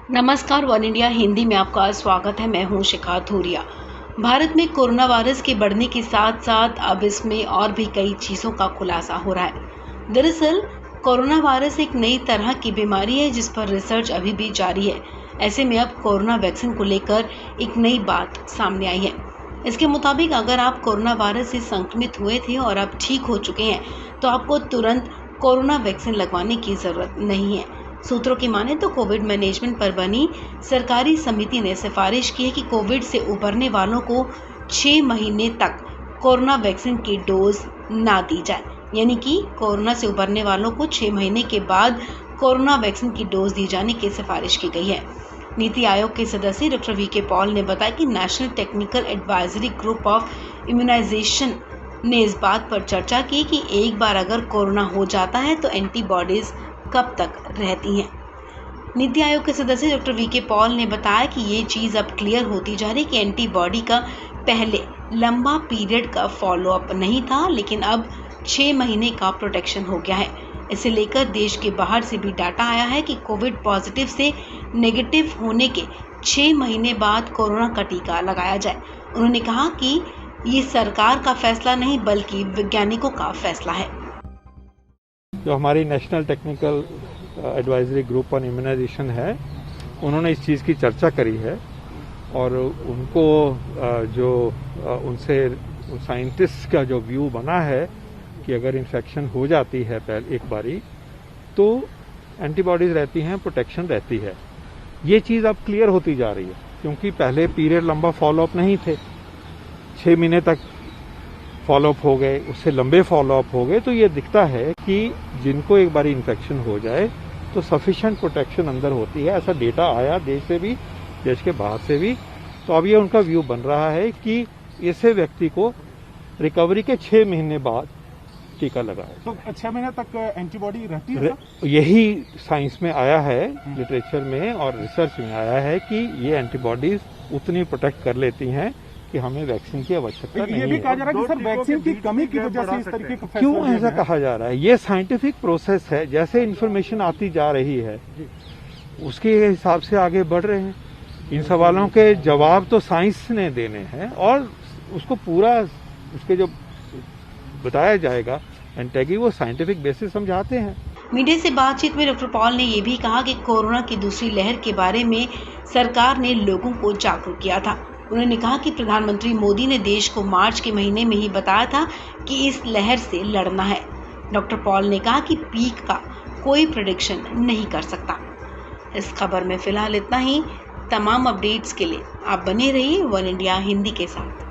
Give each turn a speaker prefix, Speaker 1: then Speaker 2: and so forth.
Speaker 1: नमस्कार, one India Hindi में आपका स्वागत है। मैं हूं शिखा थूरिया। भारत में कोरोना वायरस के बढ़ने के साथ साथ अब इसमें और भी कई चीज़ों का खुलासा हो रहा है। दरअसल कोरोना वायरस एक नई तरह की बीमारी है जिस पर रिसर्च अभी भी जारी है। ऐसे में अब कोरोना वैक्सीन को लेकर एक नई बात सामने आई है। इसके मुताबिक अगर आप कोरोना वायरस से संक्रमित हुए थे और अब ठीक हो चुके हैं तो आपको तुरंत कोरोना वैक्सीन लगवाने की ज़रूरत नहीं है। सूत्रों की माने तो कोविड मैनेजमेंट पर बनी सरकारी समिति ने सिफारिश की है कि कोविड से उबरने वालों को 6 महीने तक कोरोना वैक्सीन की डोज ना दी जाए, यानी कि कोरोना से उबरने वालों को 6 महीने के बाद कोरोना वैक्सीन की डोज दी जाने की सिफारिश की गई है। नीति आयोग के सदस्य डॉक्टर वी.के. पॉल ने बताया कि National Technical Advisory Group of Immunisation ने इस बात पर चर्चा की कि एक बार अगर कोरोना हो जाता है तो एंटीबॉडीज कब तक रहती हैं। नीति आयोग के सदस्य डॉक्टर वी.के. पॉल ने बताया कि ये चीज़ अब क्लियर होती जा रही कि एंटीबॉडी का पहले लंबा पीरियड का फॉलोअप नहीं था, लेकिन अब 6 महीने का प्रोटेक्शन हो गया है। इसे लेकर देश के बाहर से भी डाटा आया है कि कोविड पॉजिटिव से नेगेटिव होने के 6 महीने बाद कोरोना का टीका लगाया जाए। उन्होंने कहा कि ये सरकार का फैसला नहीं बल्कि वैज्ञानिकों का फैसला है।
Speaker 2: जो हमारी National Technical Advisory Group on Immunisation है, उन्होंने इस चीज़ की चर्चा करी है और उनको उनसे साइंटिस्ट का जो व्यू बना है कि अगर इन्फेक्शन हो जाती है पहले एक बारी तो एंटीबॉडीज रहती हैं, प्रोटेक्शन रहती है। ये चीज़ अब क्लियर होती जा रही है क्योंकि पहले पीरियड लंबा फॉलोअप नहीं थे, 6 महीने तक फॉलोअप हो गए, उससे लंबे फॉलोअप हो गए, तो ये दिखता है कि जिनको एक बार इन्फेक्शन हो जाए तो सफिशिएंट प्रोटेक्शन अंदर होती है। ऐसा डेटा आया देश से भी, देश के बाहर से भी। तो अब ये उनका व्यू बन रहा है कि ऐसे व्यक्ति को रिकवरी के 6 महीने बाद टीका लगाए।
Speaker 3: तो 6 महीने तक एंटीबॉडी रहती है?
Speaker 2: यही साइंस में आया है, लिटरेचर में और रिसर्च में आया है कि ये एंटीबॉडीज उतनी प्रोटेक्ट कर लेती हैं कि हमें वैक्सीन की आवश्यकता नहीं है।
Speaker 3: ये भी कहा जा रहा है कि सर वैक्सीन की कमी की वजह से इस तरीके का फैसला
Speaker 2: क्यों ऐसा कहा जा रहा है? ये साइंटिफिक प्रोसेस है, जैसे इन्फॉर्मेशन आती जा रही है उसके हिसाब से आगे बढ़ रहे हैं। इन सवालों के जवाब तो साइंस ने देने हैं और उसको पूरा उसके जो बताया जाएगा एंटेगी वो साइंटिफिक बेसिस समझाते हैं।
Speaker 1: मीडिया से बातचीत में डॉक्टर पॉल ने ये भी कहा कि कोरोना की दूसरी लहर के बारे में सरकार ने लोगों को जागरूक किया था। उन्होंने कहा कि प्रधानमंत्री मोदी ने देश को मार्च के महीने में ही बताया था कि इस लहर से लड़ना है। डॉक्टर पॉल ने कहा कि पीक का कोई प्रेडिक्शन नहीं कर सकता। इस खबर में फिलहाल इतना ही। तमाम अपडेट्स के लिए आप बने रहिए वन इंडिया हिंदी के साथ।